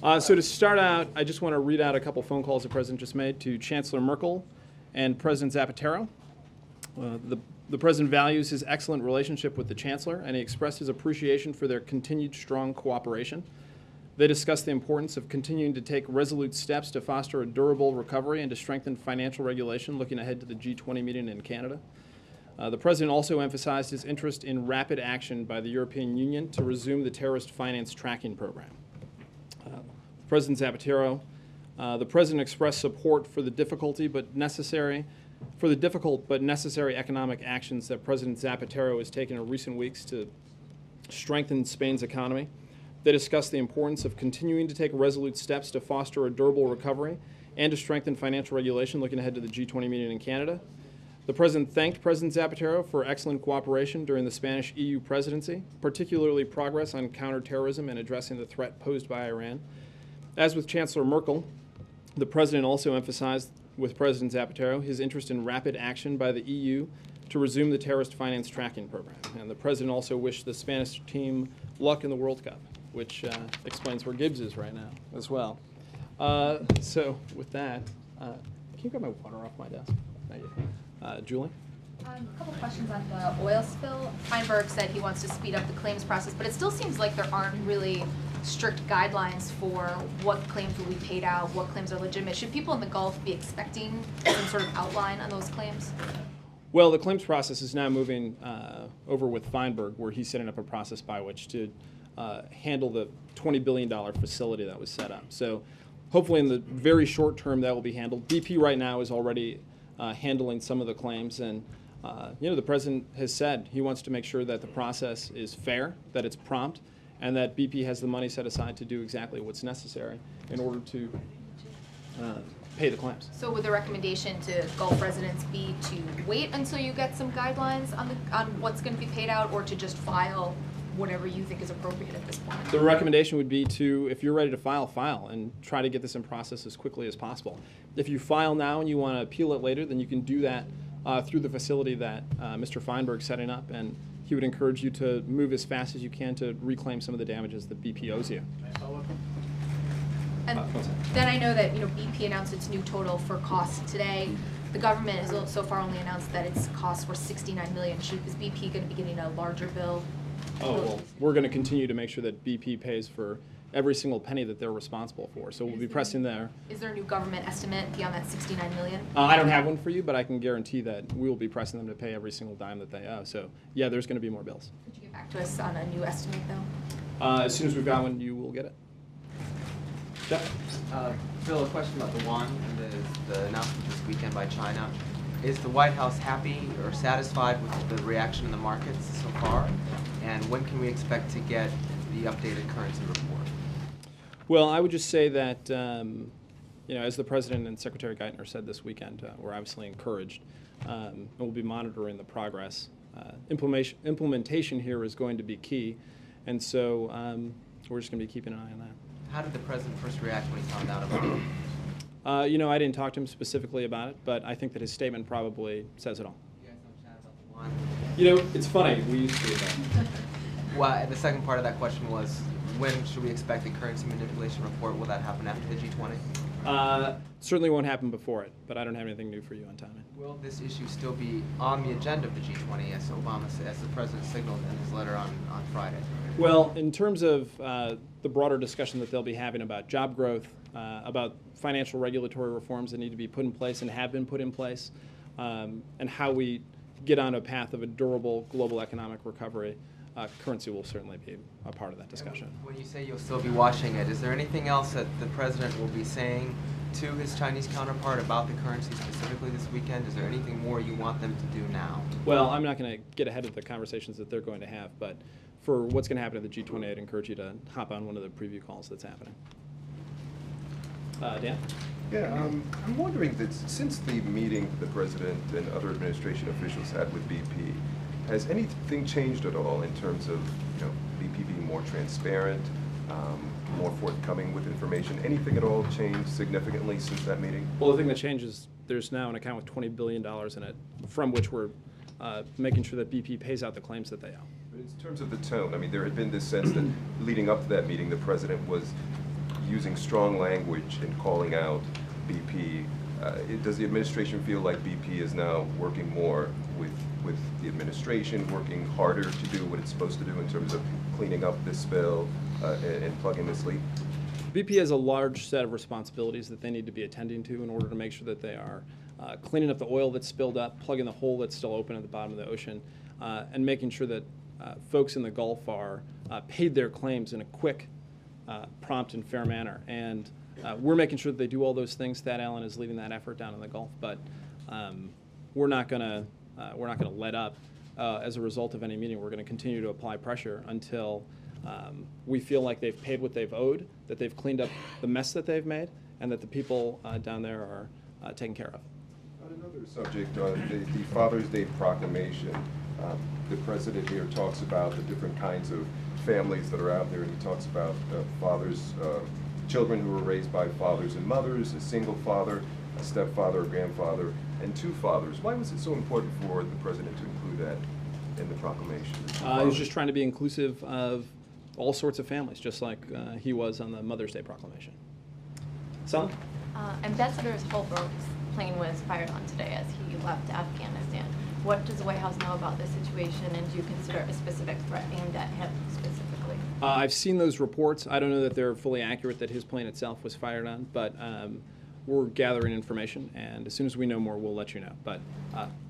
So to start out, I just want to read out a couple phone calls the President just made to Chancellor Merkel and President Zapatero. The President values his excellent relationship with the Chancellor, and he expressed his appreciation for their continued strong cooperation. They discussed the importance of continuing to take resolute steps to foster a durable recovery and to strengthen financial regulation looking ahead to the G20 meeting in Canada. The President also emphasized his interest in rapid action by the European Union to resume the terrorist finance tracking program. President Zapatero, the President expressed support for the difficult but necessary economic actions that President Zapatero has taken in recent weeks to strengthen Spain's economy. They discussed the importance of continuing to take resolute steps to foster a durable recovery and to strengthen financial regulation looking ahead to the G20 meeting in Canada. The President thanked President Zapatero for excellent cooperation during the Spanish EU presidency, particularly progress on counterterrorism and addressing the threat posed by Iran. As with Chancellor Merkel, the President also emphasized with President Zapatero his interest in rapid action by the EU to resume the terrorist finance tracking program. And the President also wished the Spanish team luck in the World Cup, which explains where Gibbs is right now as well. So with that, can you grab my water off my desk? Thank you. Julie? A couple questions on the oil spill. Feinberg said he wants to speed up the claims process, but it still seems like there aren't really strict guidelines for what claims will be paid out, what claims are legitimate. Should people in the Gulf be expecting some sort of outline on those claims? Well, the claims process is now moving over with Feinberg, where he's setting up a process by which to handle the $20 billion facility that was set up. So hopefully in the very short term that will be handled. BP right now is already handling some of the claims, and the President has said he wants to make sure that the process is fair, that it's prompt, and that BP has the money set aside to do exactly what's necessary in order to pay the claims. So would the recommendation to Gulf residents be to wait until you get some guidelines on what's going to be paid out, or to just file whatever you think is appropriate at this point? The recommendation would be to, if you're ready to file, and try to get this in process as quickly as possible. If you file now and you want to appeal it later, then you can do that through the facility that Mr. Feinberg's setting up, and he would encourage you to move as fast as you can to reclaim some of the damages that BP owes you. And then I know that BP announced its new total for costs today. The government has so far only announced that its costs were $69 million. Is BP going to be getting a larger bill? Oh, well, we're going to continue to make sure that BP pays for every single penny that they're responsible for. So we'll be pressing there. Is there a new government estimate beyond that $69 million? I don't have one for you, but I can guarantee that we will be pressing them to pay every single dime that they owe. So, yeah, there's going to be more bills. Could you get back to us on a new estimate, though? As soon as we've got one, you will get it. Jeff? Bill, a question about the yuan and the announcement this weekend by China. Is the White House happy or satisfied with the reaction in the markets so far? And when can we expect to get the updated currency report? Well, I would just say that, as the President and Secretary Geithner said this weekend, we're obviously encouraged, and we'll be monitoring the progress. Implementation here is going to be key, and so we're just going to be keeping an eye on that. How did the President first react when he found out about it? I didn't talk to him specifically about it, but I think that his statement probably says it all. You guys don't chat about the yuan? It's funny. We used to do that. Well, the second part of that question was, when should we expect the currency manipulation report? Will that happen after the G20? Certainly won't happen before it, but I don't have anything new for you on timing. Will this issue still be on the agenda of the G20, as the President signaled in his letter on Friday? Well, in terms of the broader discussion that they'll be having about job growth, about financial regulatory reforms that need to be put in place and have been put in place, and how we get on a path of a durable global economic recovery, currency will certainly be a part of that discussion. When you say you'll still be watching it, is there anything else that the President will be saying to his Chinese counterpart about the currency specifically this weekend? Is there anything more you want them to do now? Well, I'm not going to get ahead of the conversations that they're going to have, but for what's going to happen at the G20, I'd encourage you to hop on one of the preview calls that's happening. Dan? Yeah, I'm wondering that since the meeting the President and other administration officials had with BP, has anything changed at all in terms of BP being more transparent, more forthcoming with information? Anything at all changed significantly since that meeting? Well, the thing that changes, there's now an account with $20 billion in it, from which we're making sure that BP pays out the claims that they owe. But in terms of the tone, I mean, there had been this sense that leading up to that meeting, the President was using strong language and calling out BP. Does the administration feel like BP is now working more with the administration, working harder to do what it's supposed to do in terms of cleaning up this spill and plugging this leak? BP has a large set of responsibilities that they need to be attending to in order to make sure that they are cleaning up the oil that's spilled up, plugging the hole that's still open at the bottom of the ocean, and making sure that folks in the Gulf are paid their claims in a quick, prompt, and fair manner. And we're making sure that they do all those things. Thad Allen is leading that effort down in the Gulf, but we're not going to let up as a result of any meeting. We're going to continue to apply pressure until we feel like they've paid what they've owed, that they've cleaned up the mess that they've made, and that the people down there are taken care of. On another subject, the Father's Day proclamation, the president here talks about the different kinds of families that are out there, and he talks about fathers, children who were raised by fathers and mothers, a single father, a stepfather, a grandfather, and two fathers. Why was it so important for the president to include that in the proclamation? He was just trying to be inclusive of all sorts of families, just like he was on the Mother's Day proclamation. Sally? Ambassador Holbrook's plane was fired on today as he left Afghanistan. What does the White House know about this situation, and do you consider a specific threat aimed at him specifically? I've seen those reports. I don't know that they're fully accurate that his plane itself was fired on, but we're gathering information, and as soon as we know more, we'll let you know. But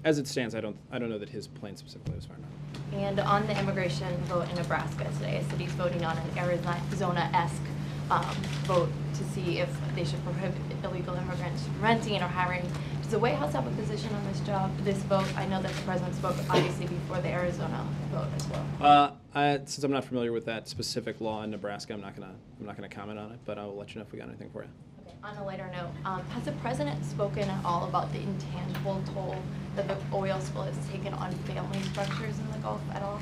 as it stands, I don't know that his plane specifically was fired on. And on the immigration vote in Nebraska today, a city's voting on an Arizona-esque vote to see if they should prohibit illegal immigrants from renting or hiring. Does the White House have a position on this vote? I know that the president spoke obviously before the Arizona vote as well. Since I'm not familiar with that specific law in Nebraska, I'm not gonna comment on it. But I will let you know if we got anything for you. Okay. On a lighter note, has the president spoken at all about the intangible toll that the oil spill has taken on family structures in the Gulf at all?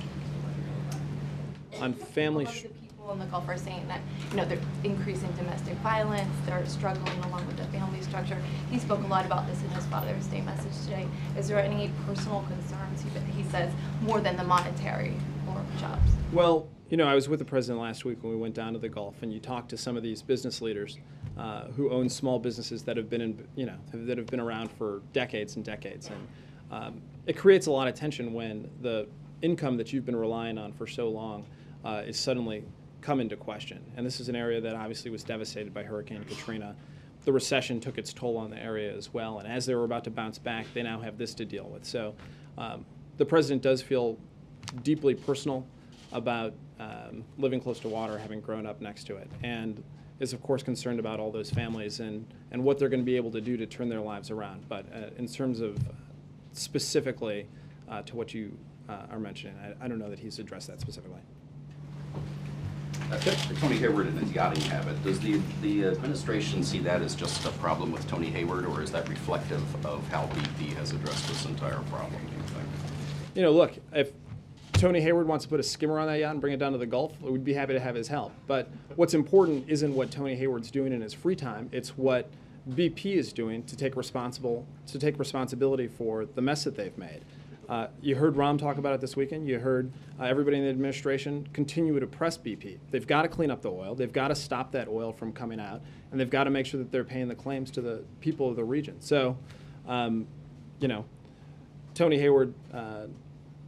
On family. Some of the people in the Gulf are saying that they're increasing domestic violence, they're struggling along with the family structure. He spoke a lot about this in his Father's Day message today. Is there any personal concerns, he says, more than the monetary or jobs? Well, I was with the president last week when we went down to the Gulf, and you talked to some of these business leaders who own small businesses that have been that have been around for decades and decades, and it creates a lot of tension when the income that you've been relying on for so long is suddenly come into question. And this is an area that obviously was devastated by Hurricane Katrina. The recession took its toll on the area as well, and as they were about to bounce back, they now have this to deal with. So the president does feel deeply personal about living close to water, having grown up next to it, and is of course concerned about all those families and what they're going to be able to do to turn their lives around. But in terms of specifically to what you are mentioning, I don't know that he's addressed that specifically. Tony Hayward and his yachting habit, does the administration see that as just a problem with Tony Hayward, or is that reflective of how BP has addressed this entire problem, do you think? Look, if Tony Hayward wants to put a skimmer on that yacht and bring it down to the Gulf, we'd be happy to have his help. But what's important isn't what Tony Hayward's doing in his free time, it's what BP is doing to take responsibility for the mess that they've made. You heard Ram talk about it this weekend. You heard everybody in the administration continue to press BP. They've got to clean up the oil. They've got to stop that oil from coming out. And they've got to make sure that they're paying the claims to the people of the region. So, Tony Hayward,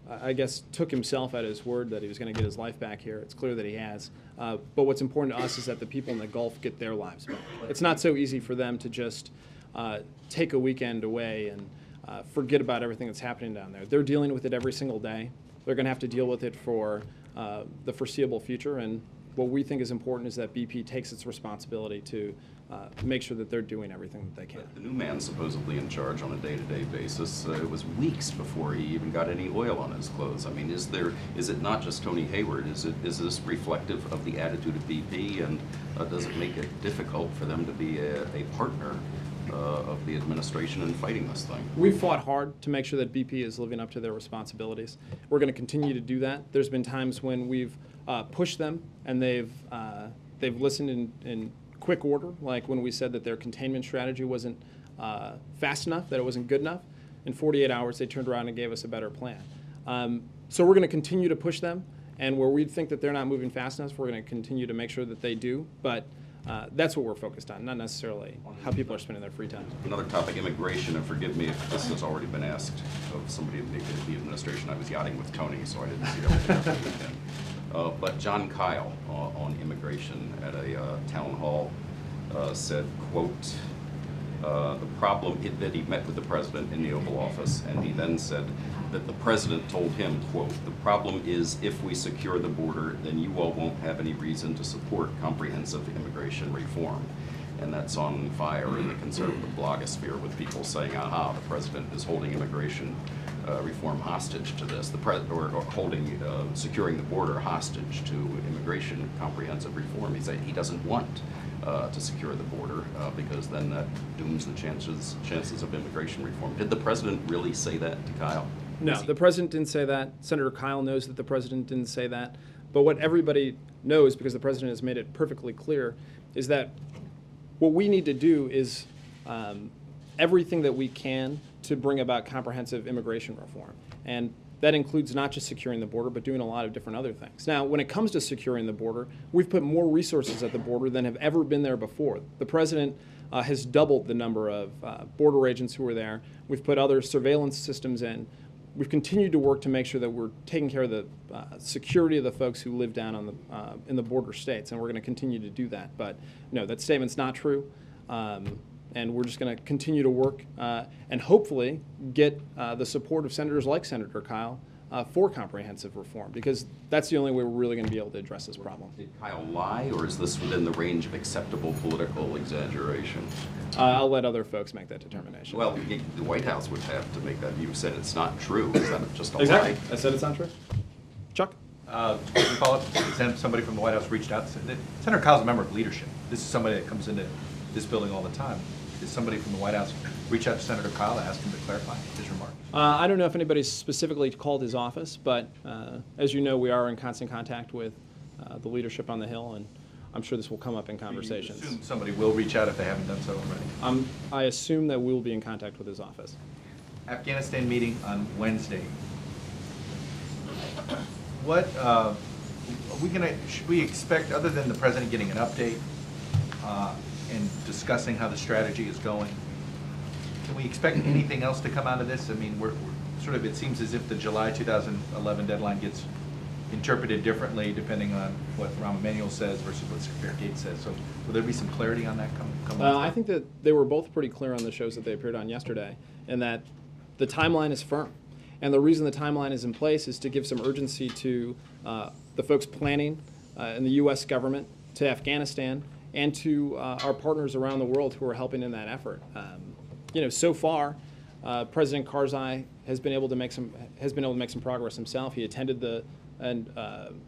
I guess, took himself at his word that he was going to get his life back here. It's clear that he has. But what's important to us is that the people in the Gulf get their lives back. It's not so easy for them to just take a weekend away and forget about everything that's happening down there. They're dealing with it every single day. They're going to have to deal with it for the foreseeable future. And what we think is important is that BP takes its responsibility to make sure that they're doing everything that they can. The new man supposedly in charge on a day-to-day basis, it was weeks before he even got any oil on his clothes. I mean, is it not just Tony Hayward? Is this reflective of the attitude of BP, and does it make it difficult for them to be a partner of the administration in fighting this thing? We've fought hard to make sure that BP is living up to their responsibilities. We're going to continue to do that. There's been times when we've pushed them, and they've listened in quick order, like when we said that their containment strategy wasn't fast enough, that it wasn't good enough. In 48 hours, they turned around and gave us a better plan. So we're going to continue to push them, and where we think that they're not moving fast enough, we're going to continue to make sure that they do. But That's what we're focused on, not necessarily how people are spending their free time. Another topic, immigration, and forgive me if this has already been asked of somebody in the administration. I was yachting with Tony, so I didn't see everything over the weekend. But John Kyle on immigration at a town hall said, quote, the problem that he met with the president in the Oval Office, and he then said that the president told him, quote, the problem is if we secure the border, then you all won't have any reason to support comprehensive immigration reform. And that's on fire in the conservative blogosphere with people saying, aha, the president is holding immigration reform hostage to this, or holding, securing the border hostage to immigration comprehensive reform. He doesn't want to secure the border because then that dooms the chances of immigration reform. Did the president really say that to Kyle? No, the president didn't say that. Senator Kyle knows that the president didn't say that. But what everybody knows, because the president has made it perfectly clear, is that what we need to do is everything that we can to bring about comprehensive immigration reform. And that includes not just securing the border, but doing a lot of different other things. Now, when it comes to securing the border, we've put more resources at the border than have ever been there before. The president has doubled the number of border agents who are there. We've put other surveillance systems in. We've continued to work to make sure that we're taking care of the security of the folks who live down on the in the border states, and we're going to continue to do that. But no, that statement's not true. And we're just going to continue to work and hopefully get the support of senators like Senator Kyle for comprehensive reform, because that's the only way we're really going to be able to address this problem. Did Kyle lie, or is this within the range of acceptable political exaggeration? I'll let other folks make that determination. Well, the White House would have to make that. You said it's not true. Is that just a Exactly. lie? I said it's not true. Chuck? Follow up. Somebody from the White House reached out and said that Senator Kyle's a member of leadership. This is somebody that comes into this building all the time. Did somebody from the White House reach out to Senator Kyle to ask him to clarify his remarks? I don't know if anybody specifically called his office, but as you know, we are in constant contact with the leadership on the Hill, and I'm sure this will come up in conversations. You assume somebody will reach out if they haven't done so already? I assume that we will be in contact with his office. Afghanistan meeting on Wednesday. What should we expect, other than the president getting an update and discussing how the strategy is going? Can we expect anything else to come out of this? I mean, we're sort of, it seems as if the July 2011 deadline gets interpreted differently depending on what Rahm Emanuel says versus what Secretary Gates says. So will there be some clarity on that come I think that they were both pretty clear on the shows that they appeared on yesterday, and that the timeline is firm. And the reason the timeline is in place is to give some urgency to the folks planning in the U.S. government, to Afghanistan, and to our partners around the world who are helping in that effort. So far, President Karzai has been able to make some progress himself. He attended and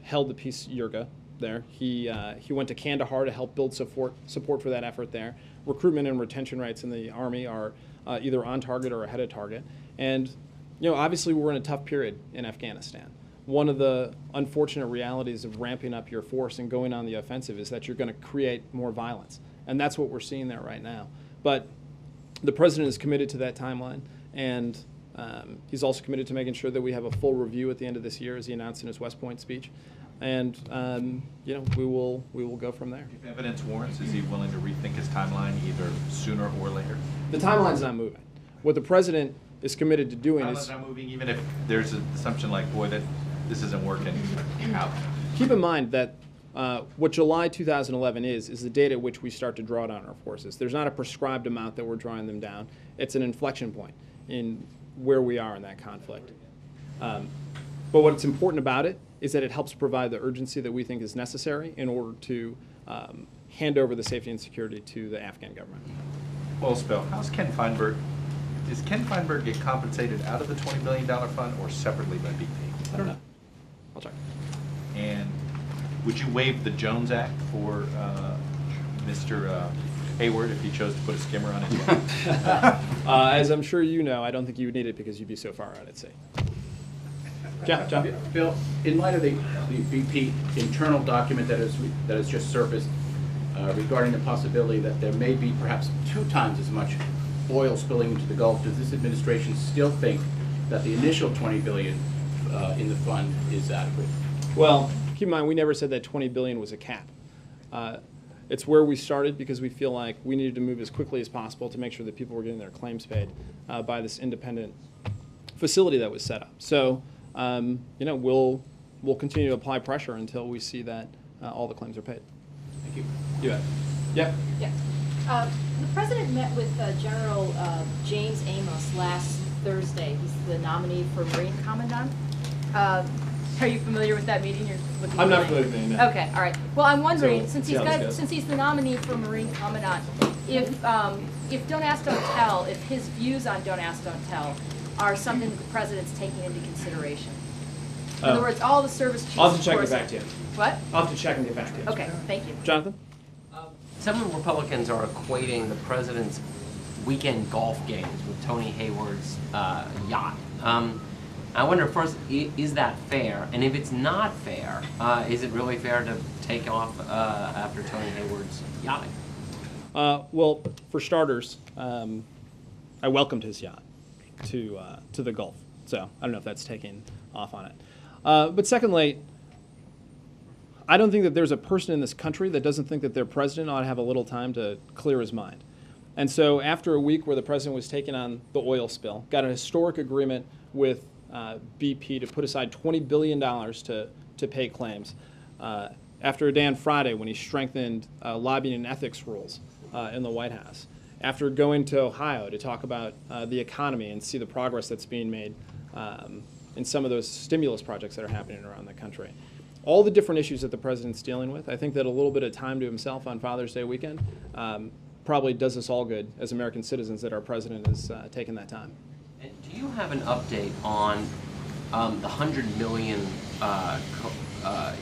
held the peace yurga there. He went to Kandahar to help build support for that effort there. Recruitment and retention rates in the Army are either on target or ahead of target. And obviously we're in a tough period in Afghanistan. One of the unfortunate realities of ramping up your force and going on the offensive is that you're going to create more violence. And that's what we're seeing there right now. But the president is committed to that timeline, and he's also committed to making sure that we have a full review at the end of this year, as he announced in his West Point speech. And we will go from there. If evidence warrants, is he willing to rethink his timeline either sooner or later? The timeline's not moving. What the president is committed to doing is... Timeline's not moving, even if there's an assumption like, boy, that this isn't working out. Keep in mind that what July 2011 is the date at which we start to draw down our forces. There's not a prescribed amount that we're drawing them down. It's an inflection point in where we are in that conflict. But what's important about it is that it helps provide the urgency that we think is necessary in order to hand over the safety and security to the Afghan government. Well, Spell, how's Ken Feinberg? Does Ken Feinberg get compensated out of the $20 billion fund or separately by BP? I don't know. I'll check. And would you waive the Jones Act for Mr. Hayward if he chose to put a skimmer on his yacht? As I'm sure you know, I don't think you would need it because you'd be so far out at sea. John? Bill, in light of the BP internal document that has just surfaced regarding the possibility that there may be perhaps 2 times as much oil spilling into the Gulf, does this administration still think that the initial $20 billion in the fund is adequate? Well, keep in mind, we never said that $20 billion was a cap. It's where we started because we feel like we needed to move as quickly as possible to make sure that people were getting their claims paid by this independent facility that was set up. So, we'll continue to apply pressure until we see that all the claims are paid. Thank you. You bet. Yep. Yeah. The president met with General James Amos last Thursday. He's the nominee for Marine Commandant. Are you familiar with that meeting? I'm not familiar with the meeting, no. Okay, all right. Well, I'm wondering, So, since see how this goes. since he's the nominee for Marine Commandant, if Don't Ask, Don't Tell, if his views on Don't Ask, Don't Tell are something that the president's taking into consideration. In other words, all the service chiefs. I'll have to check of and get course- back to you. What? I'll have to check and get back to you. Okay, thank you. Jonathan? Some Republicans are equating the president's weekend golf games with Tony Hayward's yacht. I wonder first, is that fair? And if it's not fair, is it really fair to take off after Tony Hayward's yachting? Well, for starters, I welcomed his yacht to the Gulf. So I don't know if that's taking off on it. But secondly, I don't think that there's a person in this country that doesn't think that their president ought to have a little time to clear his mind. And so after a week where the president was taking on the oil spill, got a historic agreement with BP to put aside $20 billion to pay claims. After a day on Friday when he strengthened lobbying and ethics rules in the White House. After going to Ohio to talk about the economy and see the progress that's being made in some of those stimulus projects that are happening around the country. All the different issues that the president's dealing with, I think that a little bit of time to himself on Father's Day weekend probably does us all good as American citizens that our president is taking that time. And do you have an update on the $100 million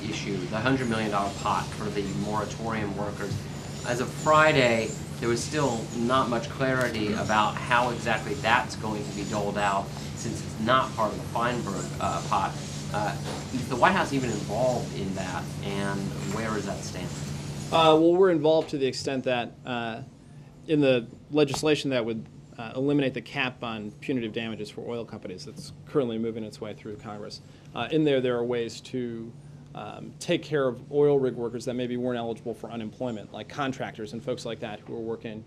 issue, the $100 million pot for the moratorium workers? As of Friday, there was still not much clarity about how exactly that's going to be doled out since it's not part of the Feinberg pot. Is the White House even involved in that, and where is that stand? Well, we're involved to the extent that in the legislation that would eliminate the cap on punitive damages for oil companies that's currently moving its way through Congress. In there are ways to take care of oil rig workers that maybe weren't eligible for unemployment, like contractors and folks like that who are working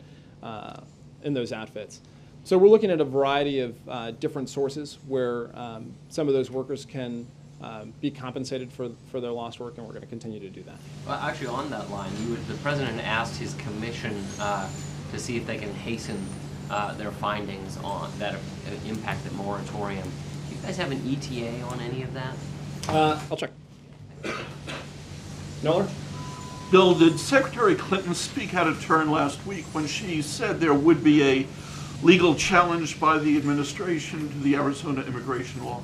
in those outfits. So we're looking at a variety of different sources where some of those workers can be compensated for their lost work, and we're going to continue to do that. Well, actually, on that line, the president asked his commission to see if they can hasten their findings on that impact the moratorium. Do you guys have an ETA on any of that? I'll check. Miller? Bill, did Secretary Clinton speak out of turn last week when she said there would be a legal challenge by the administration to the Arizona immigration law?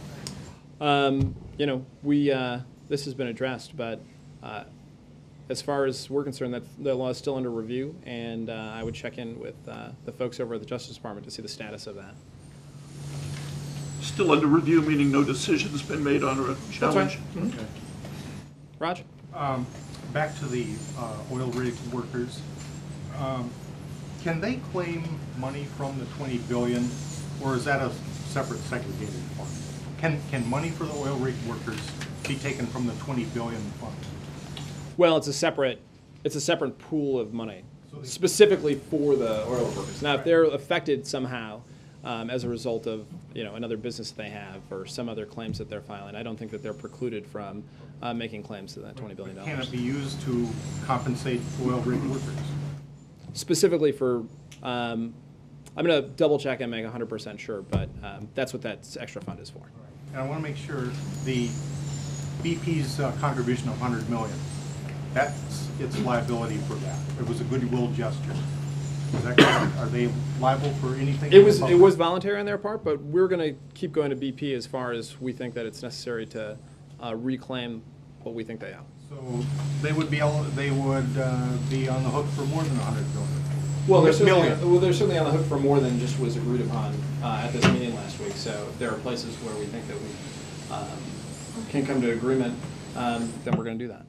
This has been addressed, but as far as we're concerned, that law is still under review, and I would check in with the folks over at the Justice Department to see the status of that. Still under review, meaning no decision's been made on a challenge? That's right. Okay. Raj? Back to the oil rig workers. Can they claim money from the $20 billion, or is that a separate segregated fund? Can money for the oil rig workers be taken from the $20 billion fund? Well, it's a separate pool of money, specifically for the oil workers. Now, if they're affected somehow as a result of another business they have or some other claims that they're filing, I don't think that they're precluded from making claims to that $20 billion. Can it be used to compensate oil rig workers? Specifically for, I'm going to double check and make 100% sure, but that's what that extra fund is for. And I want to make sure the BP's contribution of $100 million, that's its liability for that. It was a goodwill gesture. Is that correct? Are they liable for anything? It was voluntary on their part, but we're going to keep going to BP as far as we think that it's necessary to reclaim what we think they owe. So they would be on the hook for more than $100 billion. Well, they're certainly on the hook for more than just was agreed upon at this meeting last week. So if there are places where we think that we can come to agreement, then we're going to do that.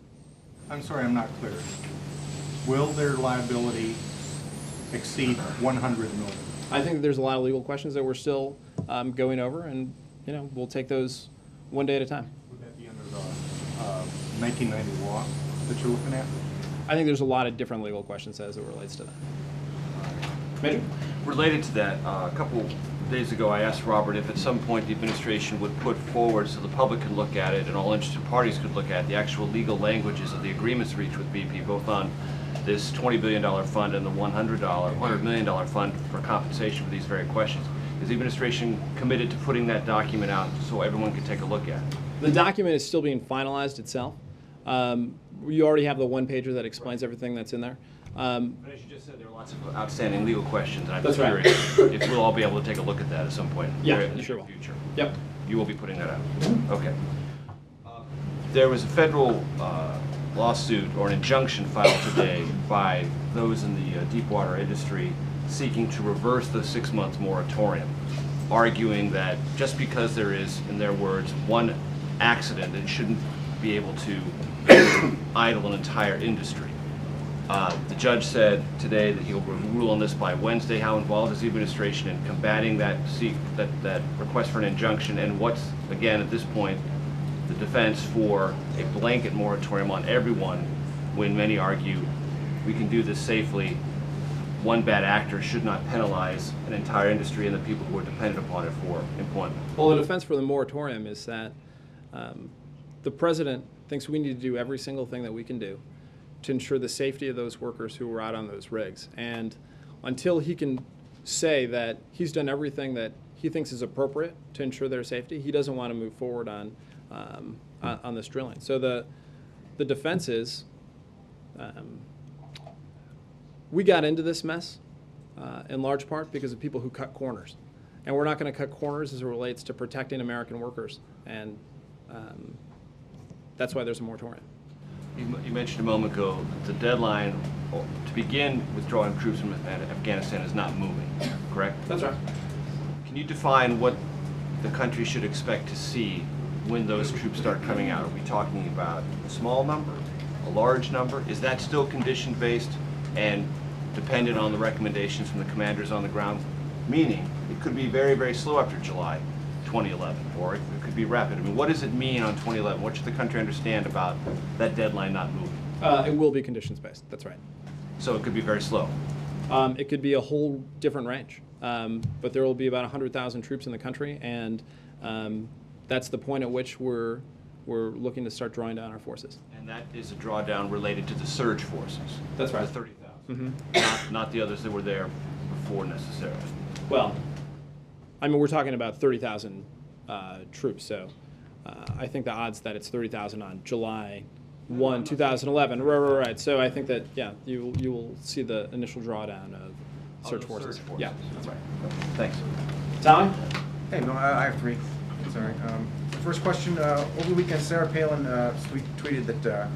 I'm sorry, I'm not clear. Will their liability exceed $100 million? I think that there's a lot of legal questions that we're still going over, and we'll take those one day at a time. Would that be under the 1990 law that you're looking at? I think there's a lot of different legal questions as it relates to that. Major? Related to that, a couple days ago I asked Robert if at some point the administration would put forward so the public could look at it and all interested parties could look at the actual legal languages of the agreements reached with BP, both on this $20 billion fund and the $100 million fund for compensation for these very questions. Is the administration committed to putting that document out so everyone can take a look at it? The document is still being finalized itself. You already have the one-pager that explains everything that's in there. But as you just said, there are lots of outstanding legal questions, and I'm That's right. curious if we'll all be able to take a look at that at some point Yeah, in you the sure near will. future. Yep. You will be putting that out? Okay. There was a federal lawsuit or an injunction filed today by those in the deepwater industry seeking to reverse the 6-month moratorium, arguing that just because there is, in their words, one accident, it shouldn't be able to idle an entire industry. The judge said today that he'll rule on this by Wednesday. How involved is the administration in combating that request for an injunction, and what's, again, at this point, the defense for a blanket moratorium on everyone when many argue we can do this safely? One bad actor should not penalize an entire industry and the people who are dependent upon it for employment. Well, the defense for the moratorium is that the president thinks we need to do every single thing that we can do to ensure the safety of those workers who are out on those rigs. And until he can say that he's done everything that he thinks is appropriate to ensure their safety, he doesn't want to move forward on this drilling. So the defense is we got into this mess in large part because of people who cut corners. And we're not going to cut corners as it relates to protecting American workers. And that's why there's a moratorium. You mentioned a moment ago that the deadline to begin withdrawing troops from Afghanistan is not moving, correct? That's right. Can you define what the country should expect to see when those troops start coming out? Are we talking about a small number, a large number? Is that still condition-based and dependent on the recommendations from the commanders on the ground? Meaning, it could be very, very slow after July 2011, or it could be rapid. I mean, what does it mean on 2011? What should the country understand about that deadline not moving? It will be conditions-based, that's right. So it could be very slow. It could be a whole different range. But there will be about 100,000 troops in the country, and that's the point at which we're looking to start drawing down our forces. And that is a drawdown related to the surge forces. That's right. The 30,000. Not the others that were there before necessarily. Well, I mean, we're talking about 30,000 troops, so I think the odds that it's 30,000 on July 1, 2011. Right. So I think that, yeah, you will see the initial drawdown of surge forces. Yeah, that's right. Thanks. Tommy? Hey, no, I have three. Sorry. First question, over the weekend, Sarah Palin tweeted that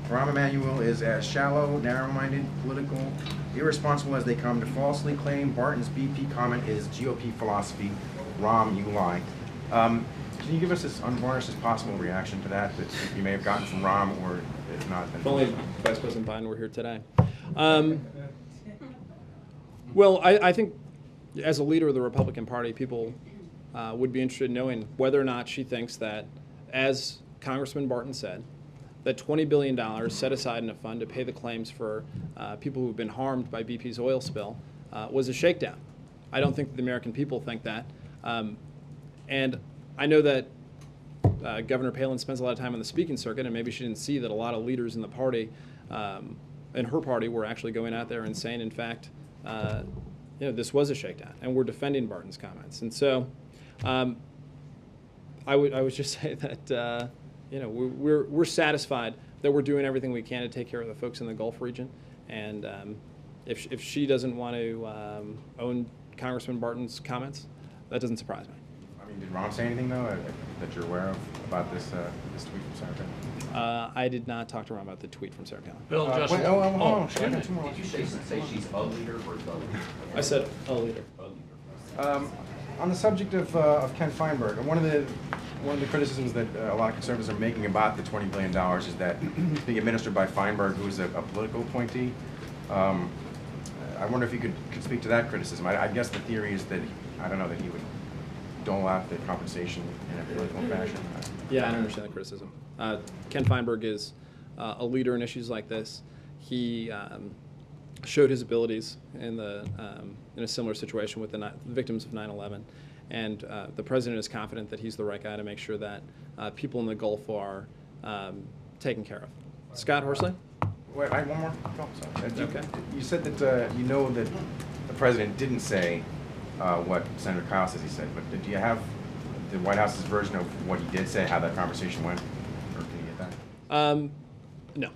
Rahm Emanuel is as shallow, narrow-minded, political, irresponsible as they come to falsely claim Barton's BP comment is GOP philosophy. Rahm, you lie. Can you give us as unvarnished as possible reaction to that you may have gotten from Rahm, or if not? If only Vice President Biden were here today. Well, I think as a leader of the Republican Party, people would be interested in knowing whether or not she thinks that, as Congressman Burton said, that $20 billion set aside in a fund to pay the claims for people who have been harmed by BP's oil spill was a shakedown. I don't think that the American people think that. And I know that Governor Palin spends a lot of time on the speaking circuit, and maybe she didn't see that a lot of leaders in the party, in her party, were actually going out there and saying, in fact, this was a shakedown, and we're defending Barton's comments. And so I would just say that we're satisfied that we're doing everything we can to take care of the folks in the Gulf region. And if she doesn't want to own Congressman Barton's comments, that doesn't surprise me. I mean, did Rahm say anything, though, that you're aware of about this tweet from Sarah Palin? I did not talk to Rahm about the tweet from Sarah Palin. Bill, just... Wait, hold on. Did you say she's a leader or the leader? I said a leader. On the subject of Ken Feinberg, one of the criticisms that a lot of conservatives are making about the $20 billion is that it's being administered by Feinberg, who is a political appointee. I wonder if you could speak to that criticism. I guess the theory is that, that he would dole out the compensation in a political fashion. Yeah, I understand the criticism. Ken Feinberg is a leader in issues like this. he showed his abilities in a similar situation with the victims of 9/11, and the president is confident that he's the right guy to make sure that people in the Gulf are taken care of. Scott Horsley? Wait, I have one more. Oh, sorry. Okay. You said that you know that the president didn't say what Senator Kyle says he said, but do you have the White House's version of what he did say, how that conversation went, or can you get that? No.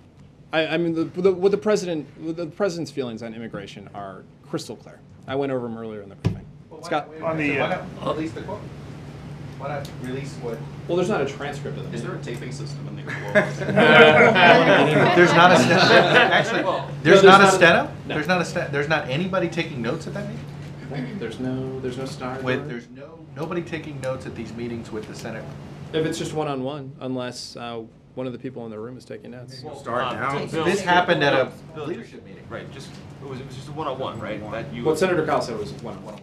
I mean, the president's feelings on immigration are crystal clear. I went over them earlier in the briefing. Scott? On the, why not release the quote? Why not release what? Well, there's not a transcript of them. Is there a taping system in the There's not a steno? Actually, there's No, not a there's steno? no. There's not anybody taking notes at that meeting? There's no star. There's nobody taking notes at these meetings with the Senate? If it's just one-on-one, unless one of the people in the room is taking notes. Start now. This happened at a leadership meeting. Right, it was just a one-on-one, right? That you. What Senator Kyle said was one-on-one.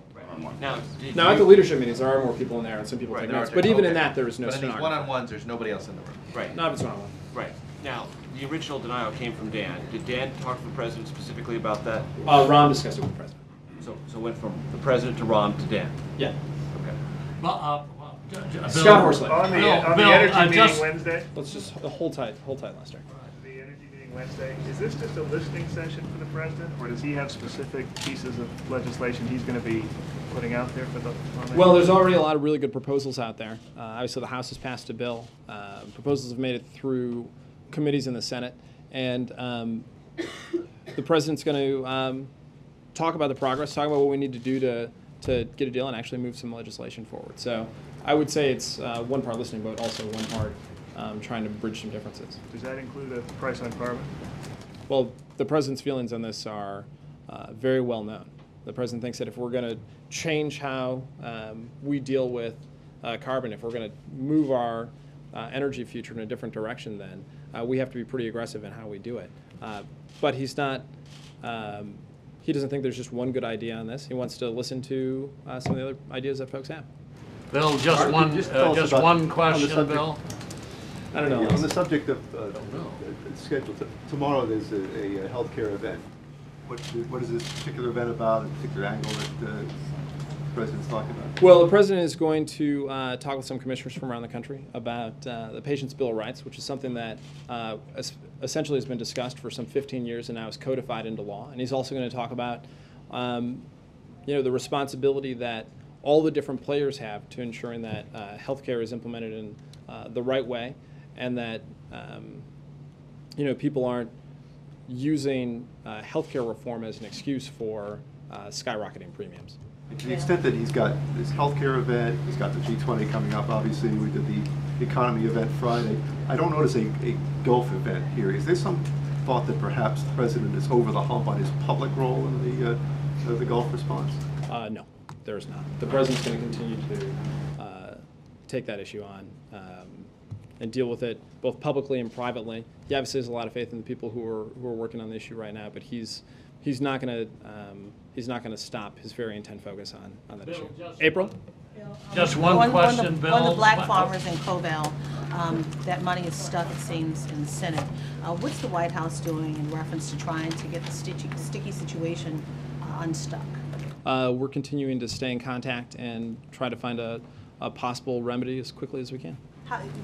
Now, Now, at the leadership meetings, there are more people in there, and some people take notes. But even in that, there is no But in these stenographer. one-on-ones, there's nobody else in the room. Right. Not if it's one-on-one. Right. Now, the original denial came from Dan. Did Dan talk to the president specifically about that? Ron discussed it with the president. So it went from the president to Ron to Dan? Yeah. Okay. Scott Horsley. On the energy meeting just, Wednesday? Let's just hold tight, Lester. The energy meeting Wednesday, is this just a listening session for the president, or does he have specific pieces of legislation he's going to be putting out there for the? Well, there's already a lot of really good proposals out there. Obviously, the House has passed a bill. Proposals have made it through committees in the Senate, and the president's going to talk about the progress, talk about what we need to do to get a deal and actually move some legislation forward. So I would say it's one part listening, but also one part trying to bridge some differences. Does that include a price on carbon? Well, the president's feelings on this are very well known. The president thinks that if we're going to change how we deal with carbon, if we're going to move our energy future in a different direction, then we have to be pretty aggressive in how we do it. But he's not. He doesn't think there's just one good idea on this. He wants to listen to some of the other ideas that folks have. Bill, just one question, Bill. I don't know. On the subject of schedule, tomorrow there's a healthcare event. What is this particular event about, a particular angle that the president's talking about? Well, the president is going to talk with some commissioners from around the country about the Patient's Bill of Rights, which is something that essentially has been discussed for some 15 years and now is codified into law. And he's also going to talk about the responsibility that all the different players have to ensuring that healthcare is implemented in the right way, and that people aren't using healthcare reform as an excuse for skyrocketing premiums. To the extent that he's got this healthcare event, he's got the G20 coming up, obviously, we did the economy event Friday. I don't notice a Gulf event here. Is there some thought that perhaps the president is over the hump on his public role in the Gulf response? No, there is not. The president's going to continue to take that issue on and deal with it both publicly and privately. He obviously has a lot of faith in the people who are working on the issue right now, but he's not going to stop his very intent focus on that issue. April? Just one question, Bill. On the black farmers in Cobell, that money is stuck, it seems, in the Senate. What's the White House doing in reference to trying to get the sticky situation unstuck? We're continuing to stay in contact and try to find a possible remedy as quickly as we can.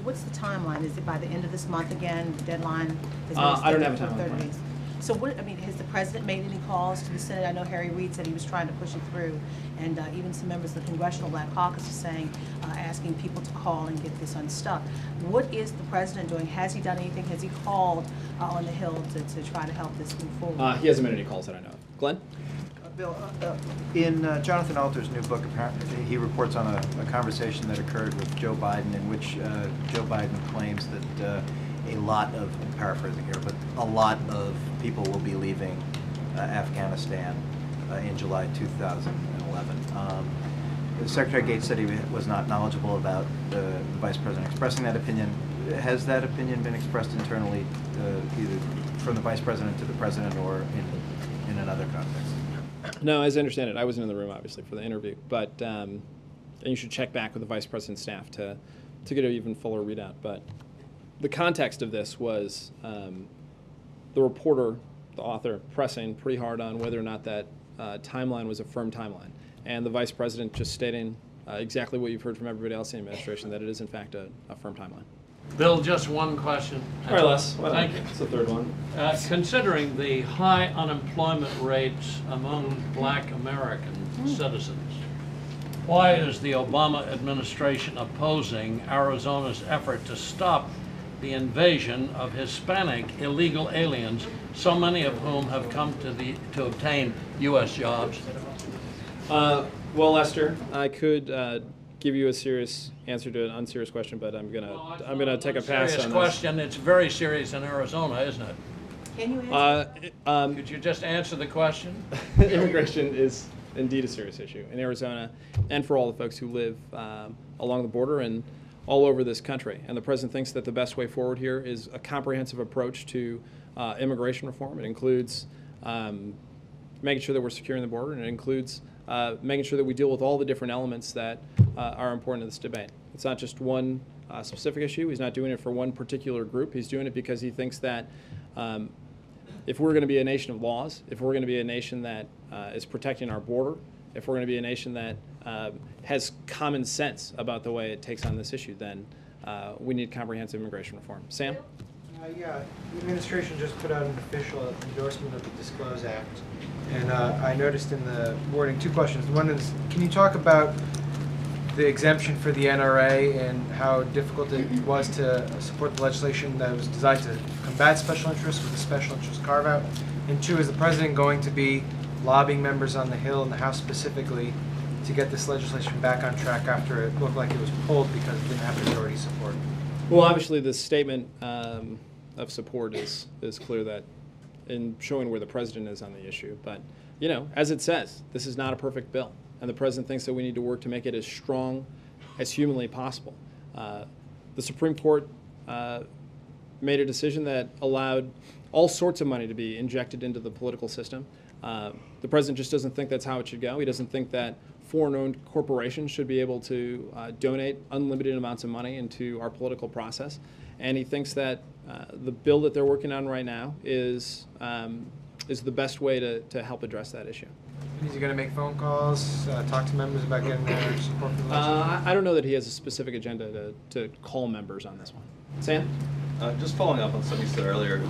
What's the timeline? Is it by the end of this month again? The deadline is I don't have a for timeline 30 for it. days. So has the president made any calls to the Senate? I know Harry Reid said he was trying to push it through, and even some members of the Congressional Black Caucus are saying, asking people to call and get this unstuck. What is the president doing? Has he done anything? Has he called on the Hill to try to help this move forward? He hasn't made any calls that I know of. Glenn? Bill, in Jonathan Alter's new book, apparently he reports on a conversation that occurred with Joe Biden, in which Joe Biden claims that a lot of, I'm paraphrasing here, but a lot of people will be leaving Afghanistan in July 2011. Secretary Gates said he was not knowledgeable about the Vice President expressing that opinion. Has that opinion been expressed internally, either from the Vice President to the President or in another context? No, as I understand it, I wasn't in the room, obviously, for the interview, but and you should check back with the Vice President's staff to get an even fuller readout. But the context of this was the reporter the author, pressing pretty hard on whether or not that timeline was a firm timeline. And the Vice President just stating exactly what you've heard from everybody else in the administration, that it is in fact a firm timeline. Bill, just one question. All right, Les. Thank you. It's the third one. Considering the high unemployment rates among black American citizens, why is the Obama administration opposing Arizona's effort to stop the invasion of Hispanic illegal aliens, so many of whom have come to obtain U.S. jobs? Well, Lester, I could give you a serious answer to an unserious question, but I'm gonna take a pass on this. Question. It's very serious in Arizona, isn't it? Can you answer? Could you just answer the question? Immigration is indeed a serious issue in Arizona, and for all the folks who live along the border and all over this country. And the president thinks that the best way forward here is a comprehensive approach to immigration reform. It includes making sure that we're securing the border, and it includes making sure that we deal with all the different elements that are important to this debate. It's not just one specific issue. He's not doing it for one particular group. He's doing it because he thinks that if we're going to be a nation of laws, if we're going to be a nation that is protecting our border, if we're going to be a nation that has common sense about the way it takes on this issue, then we need comprehensive immigration reform. Sam? Yeah, the administration just put out an official endorsement of the Disclose Act. And I noticed in the wording two questions. One is, can you talk about the exemption for the NRA and how difficult it was to support the legislation that was designed to combat special interests with a special interest carve-out? And two, is the president going to be lobbying members on the Hill and the House specifically to get this legislation back on track after it looked like it was pulled because it didn't have majority support? Well, obviously, the statement of support is clear that in showing where the president is on the issue. But, you know, as it says, this is not a perfect bill. And the president thinks that we need to work to make it as strong as humanly possible. The Supreme Court made a decision that allowed all sorts of money to be injected into the political system. The president just doesn't think that's how it should go. He doesn't think that foreign-owned corporations should be able to donate unlimited amounts of money into our political process. And he thinks that the bill that they're working on right now is the best way to help address that issue. Is he going to make phone calls, talk to members about getting their support for the legislation? I don't know that he has a specific agenda to call members on this one. Sam? Just following up on something you said earlier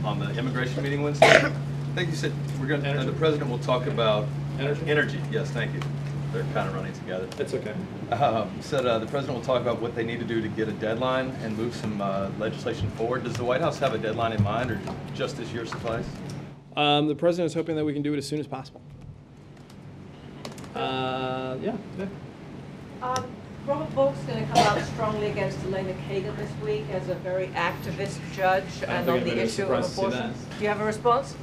on the immigration meeting Wednesday. I think you said the president will talk about energy. Yes, thank you. They're kind of running together. That's okay. Said the president will talk about what they need to do to get a deadline and move some legislation forward. Does the White House have a deadline in mind, or just this year suffice? The president is hoping that we can do it as soon as possible. Yeah. Robert Bork's going to come out strongly against Elena Kagan this week as a very activist judge and on the issue of abortion. Do you have a response?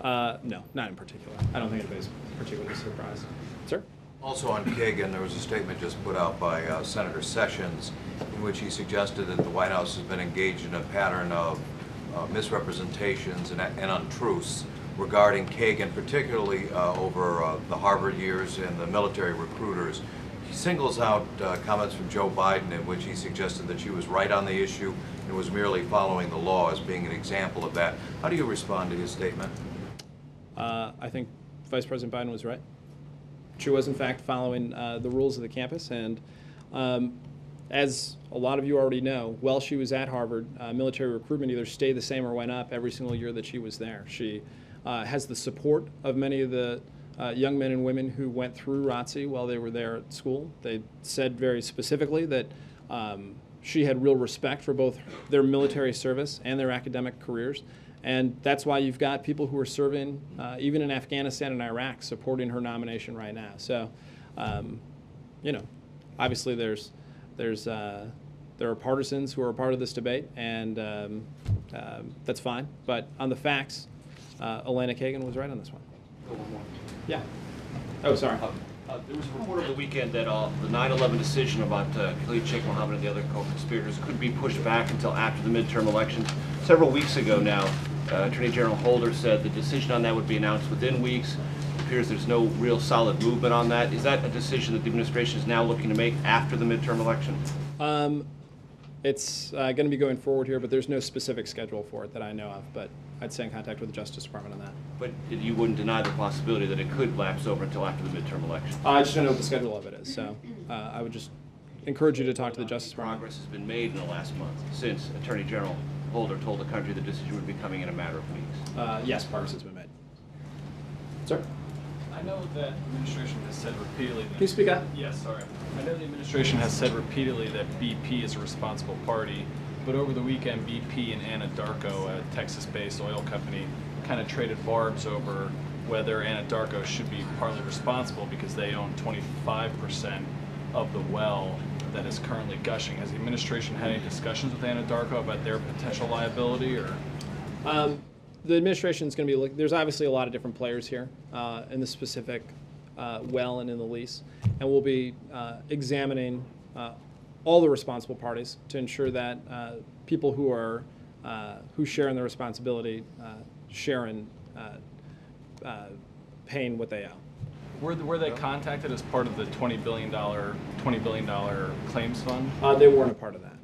No, not in particular. I don't think anybody's particularly surprised. Sir? Also on Kagan, there was a statement just put out by Senator Sessions in which he suggested that the White House has been engaged in a pattern of misrepresentations and untruths regarding Kagan, particularly over the Harvard years and the military recruiters. He singles out comments from Joe Biden in which he suggested that she was right on the issue and was merely following the law as being an example of that. How do you respond to his statement? I think Vice President Biden was right. She was, in fact, following the rules of the campus. And as a lot of you already know, while she was at Harvard, military recruitment either stayed the same or went up every single year that she was there. She has the support of many of the young men and women who went through ROTC while they were there at school. They said very specifically that she had real respect for both their military service and their academic careers. And that's why you've got people who are serving, even in Afghanistan and Iraq, supporting her nomination right now. So, you know, obviously there are partisans who are a part of this debate, and that's fine. But on the facts, Elena Kagan was right on this one. Yeah. Oh, sorry. There was a report over the weekend that the 9/11 decision about Khalid Sheikh Mohammed and the other co-conspirators could be pushed back until after the midterm elections. Several weeks ago now, Attorney General Holder said the decision on that would be announced within weeks. It appears there's no real solid movement on that. Is that a decision that the administration is now looking to make after the midterm election? It's going to be going forward here, but there's no specific schedule for it that I know of. But I'd stay in contact with the Justice Department on that. But you wouldn't deny the possibility that it could lapse over until after the midterm election? I just don't know what the schedule of it is, so I would just encourage you to talk to the Justice Department. Progress has been made in the last month since Attorney General Holder told the country the decision would be coming in a matter of weeks. Yes, progress has been made. Sir? I know that the administration has said repeatedly that... Can you speak up? Yes, sorry. I know the administration has said repeatedly that BP is a responsible party, but over the weekend, BP and Anadarko, a Texas-based oil company, kind of traded barbs over whether Anadarko should be partly responsible because they own 25% of the well that is currently gushing. Has the administration had any discussions with Anadarko about their potential liability, or? The administration is going to be there's obviously a lot of different players here in the specific well and in the lease, and we'll be examining all the responsible parties to ensure that people who are who share in the responsibility share in paying what they owe. Were they contacted as part of the $20 billion claims fund? They weren't a part of that.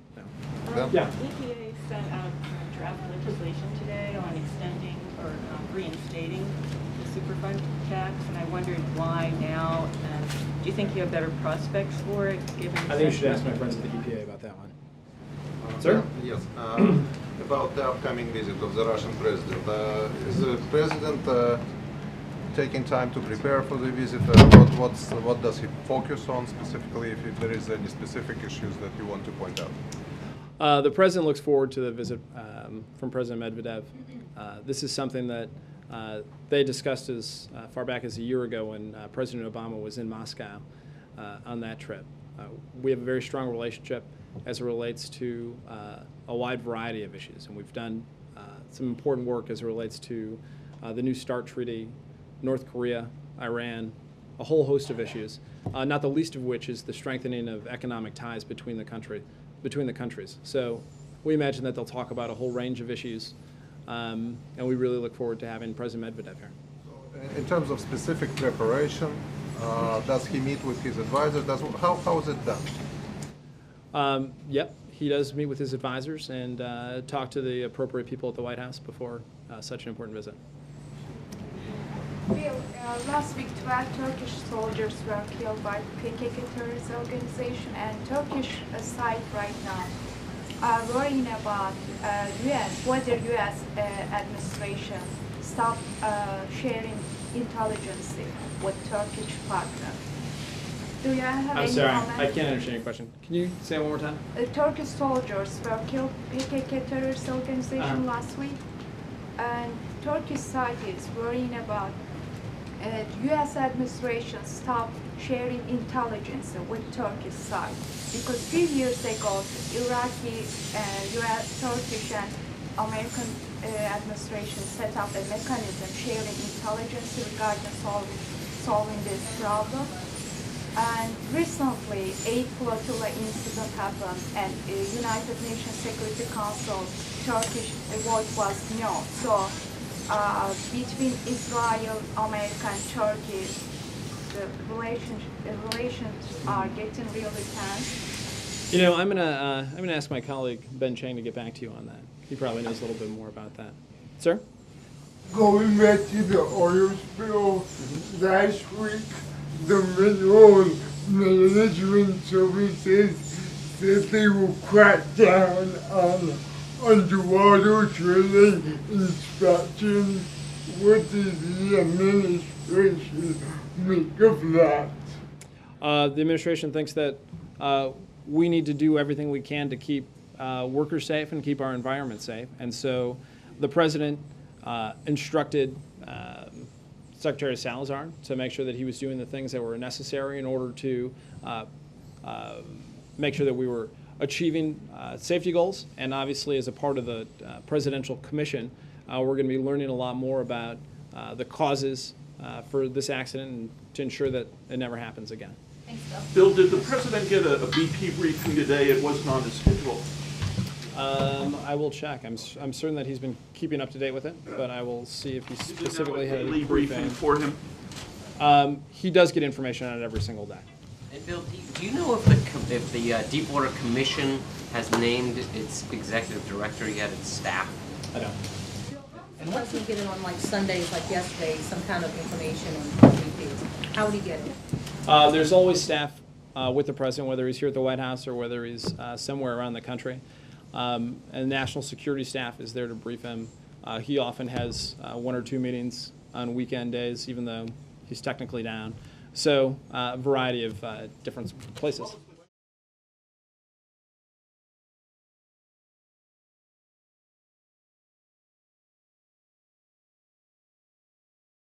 No. Yeah. EPA sent out draft legislation today on extending or reinstating the Superfund tax, and I wondered why now, and do you think you have better prospects for it, given... I think you should ask my friends at the EPA about that one. Sir? Yes. About the upcoming visit of the Russian president. Is the president taking time to prepare for the visit? What does he focus on specifically, if there is any specific issues that you want to point out? The president looks forward to the visit from President Medvedev. This is something that they discussed as far back as a year ago when President Obama was in Moscow on that trip. We have a very strong relationship as it relates to a wide variety of issues, and we've done some important work as it relates to the New START treaty, North Korea, Iran, a whole host of issues, not the least of which is the strengthening of economic ties between the countries. So we imagine that they'll talk about a whole range of issues, and we really look forward to having President Medvedev here. In terms of specific preparation, does he meet with his advisors? How is it done? Yep, he does meet with his advisors and talk to the appropriate people at the White House before such an important visit. Bill, last week 12 Turkish soldiers were killed by PKK terrorist organization, and Turkish side right now are worrying about whether U.S. administration stop sharing intelligence with Turkish partner. Do you have I'm any sorry, comment? I can't understand your question. Can you say it one more time? Turkish soldiers were killed PKK terrorist organization last week, and Turkish side is worrying about U.S. administration stop sharing intelligence with Turkish side, because few years ago Iraqi, U.S., Turkish and American administration set up a mechanism sharing intelligence regarding solving this problem. And recently, 8 flotilla incident happened, and United Nations Security Council Turkish vote was no. So between Israel, America, and Turkey, the relations are getting really tense. You know, I'm gonna ask my colleague Ben Chang to get back to you on that. He probably knows a little bit more about that. Sir? Going back to the oil spill, last week the mineral management services said they will crack down on underwater drilling inspection. What does the administration make of that? The administration thinks that we need to do everything we can to keep workers safe and keep our environment safe. And so the president instructed Secretary Salazar to make sure that he was doing the things that were necessary in order to make sure that we were achieving safety goals. And obviously, as a part of the Presidential Commission, we're going to be learning a lot more about the causes for this accident and to ensure that it never happens again. Thanks, Bill, did the president get a BP briefing today? It wasn't on his schedule. I will check. I'm certain that he's been keeping up to date with it, but I will see if he specifically had a daily briefing for him. He does get information on it every single day. And Bill, do you know if the Deepwater Commission has named its executive director yet, its staff? I don't. the president get it on like Sundays, like yesterday, some kind of information on VPs? How would he get it? There's always staff with the president, whether he's here at the White House or whether he's somewhere around the country. And national security staff is there to brief him. He often has 1 or 2 meetings on weekend days, even though he's technically down. So a variety of different places.